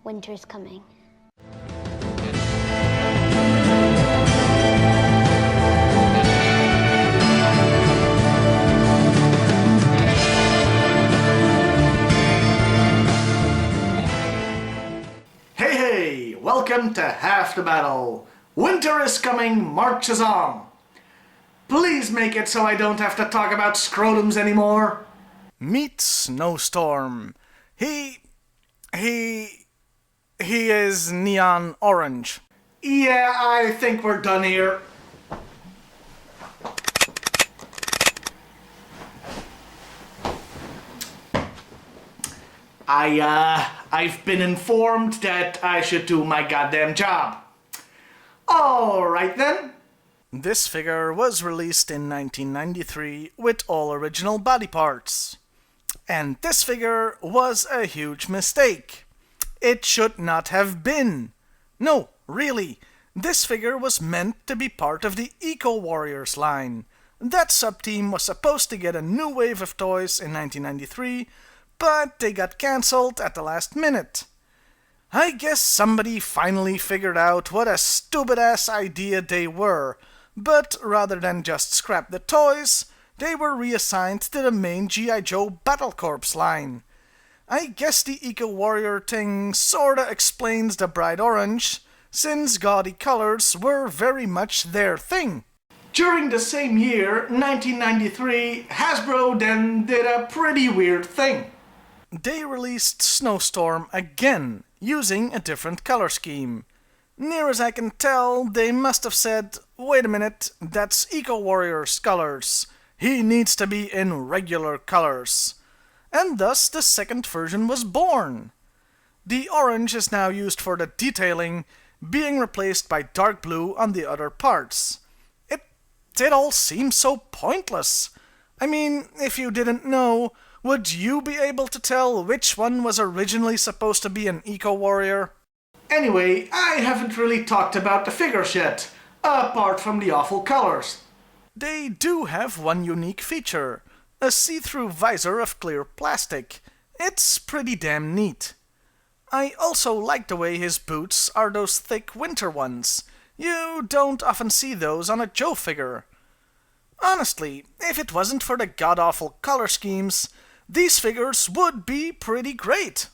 Winter's coming. Hey, welcome to Half the Battle. Winter is coming, marches on. Please make it so I don't have to talk about scrotums anymore. Meet Snowstorm. He is neon orange. Yeah, I think we're done here. I've been informed that I should do my goddamn job. Alright then. This figure was released in 1993 with all original body parts. And this figure was a huge mistake. It should not have been. No, really, this figure was meant to be part of the Eco Warriors line. That sub-team was supposed to get a new wave of toys in 1993, but they got cancelled at the last minute. I guess somebody finally figured out what a stupid-ass idea they were, but rather than just scrap the toys, they were reassigned to the main G.I. Joe Battle Corps line. I guess the Eco Warrior thing sorta explains the bright orange, since gaudy colors were very much their thing. During the same year, 1993, Hasbro then did a pretty weird thing. They released Snowstorm again, using a different color scheme. Near as I can tell, they must have said, wait a minute, that's Eco Warrior's colors. He needs to be in regular colors. And thus the second version was born. The orange is now used for the detailing, being replaced by dark blue on the other parts. It all seems so pointless. I mean, if you didn't know, would you be able to tell which one was originally supposed to be an Eco Warrior? Anyway, I haven't really talked about the figures yet, apart from the awful colors. They do have one unique feature, a see-through visor of clear plastic. It's pretty damn neat. I also like the way his boots are those thick winter ones. You don't often see those on a Joe figure. Honestly, if it wasn't for the god-awful color schemes, these figures would be pretty great.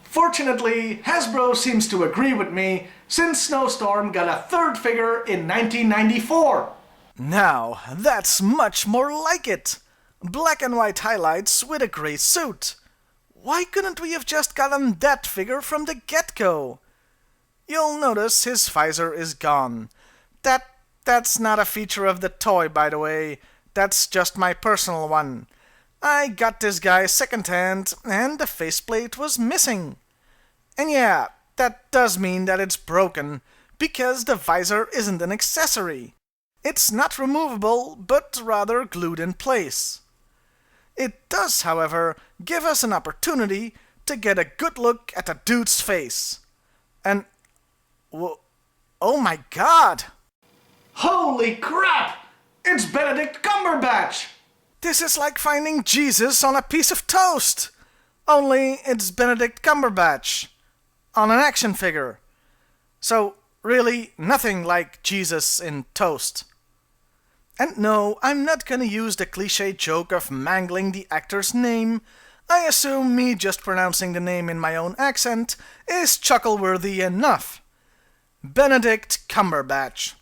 Fortunately, Hasbro seems to agree with me, since Snowstorm got a third figure in 1994. Now, that's much more like it. Black and white highlights with a gray suit. Why couldn't we have just gotten that figure from the get-go? You'll notice his visor is gone. That's not a feature of the toy, by the way. That's just my personal one. I got this guy secondhand, and the faceplate was missing. And yeah, that does mean that it's broken, because the visor isn't an accessory. It's not removable, but rather glued in place. It does, however, give us an opportunity to get a good look at the dude's face. And oh my god! Holy crap! It's Benedict Cumberbatch! This is like finding Jesus on a piece of toast! Only it's Benedict Cumberbatch on an action figure. So, really, nothing like Jesus in toast. And no, I'm not gonna use the cliché joke of mangling the actor's name. I assume me just pronouncing the name in my own accent is chuckle-worthy enough. Benedict Cumberbatch.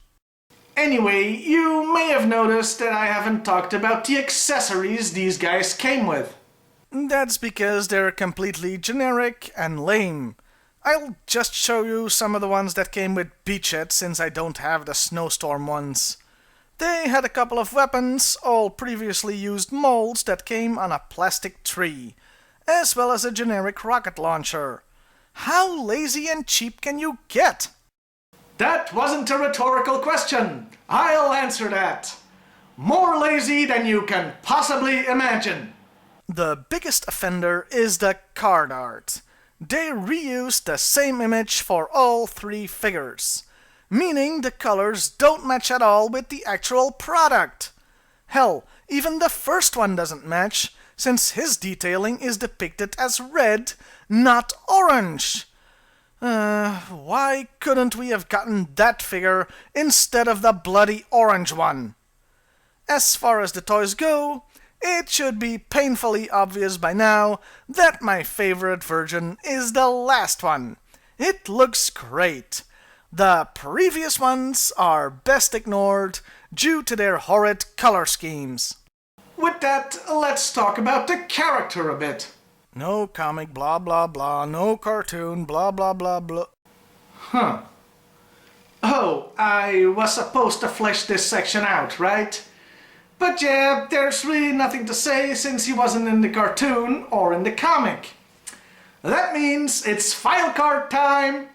Anyway, you may have noticed that I haven't talked about the accessories these guys came with. That's because they're completely generic and lame. I'll just show you some of the ones that came with Beachhead since I don't have the Snowstorm ones. They had a couple of weapons, all previously used molds that came on a plastic tree, as well as a generic rocket launcher. How lazy and cheap can you get? That wasn't a rhetorical question. I'll answer that. More lazy than you can possibly imagine. The biggest offender is the card art. They reused the same image for all three figures, meaning the colors don't match at all with the actual product. Hell, even the first one doesn't match, since his detailing is depicted as red, not orange. Why couldn't we have gotten that figure instead of the bloody orange one? As far as the toys go, it should be painfully obvious by now that my favorite version is the last one. It looks great. The previous ones are best ignored due to their horrid color schemes. With that, let's talk about the character a bit. No comic, blah blah blah, no cartoon, blah blah blah blah. Oh, I was supposed to flesh this section out, right? But yeah, there's really nothing to say since he wasn't in the cartoon or in the comic. That means it's file card time!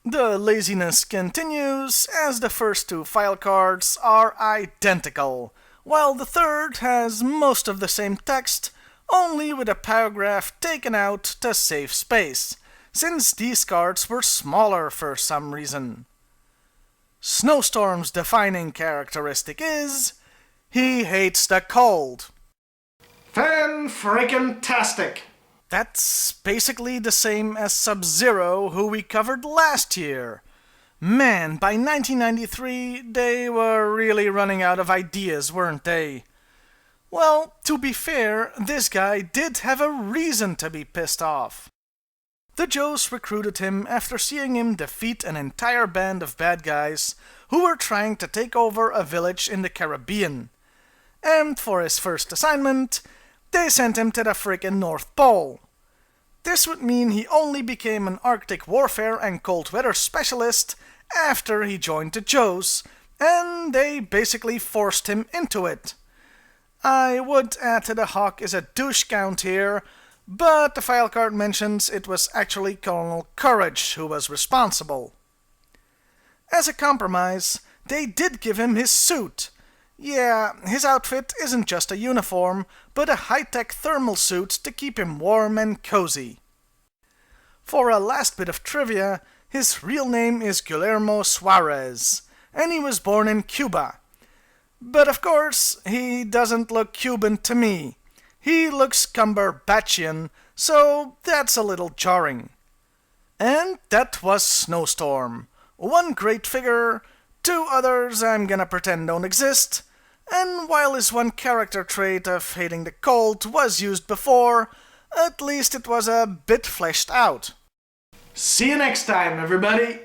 The laziness continues as the first two file cards are identical, while the third has most of the same text, only with a paragraph taken out to save space, since these cards were smaller for some reason. Snowstorm's defining characteristic is he hates the cold. Fan-freaking-tastic! That's basically the same as Sub-Zero, who we covered last year. Man, by 1993, they were really running out of ideas, weren't they? Well, to be fair, this guy did have a reason to be pissed off. The Joes recruited him after seeing him defeat an entire band of bad guys who were trying to take over a village in the Caribbean. And for his first assignment, they sent him to the frickin' North Pole. This would mean he only became an Arctic warfare and cold weather specialist after he joined the Joes, and they basically forced him into it. I would add that the Hawk is a douche count here, but the file card mentions it was actually Colonel Courage who was responsible. As a compromise, they did give him his suit. Yeah, his outfit isn't just a uniform, but a high-tech thermal suit to keep him warm and cozy. For a last bit of trivia, his real name is Guillermo Suarez, and he was born in Cuba. But of course, he doesn't look Cuban to me. He looks Cumberbatchian, so that's a little jarring. And that was Snowstorm. One great figure, two others I'm gonna pretend don't exist, and while his one character trait of hating the cold was used before, at least it was a bit fleshed out. See you next time, everybody!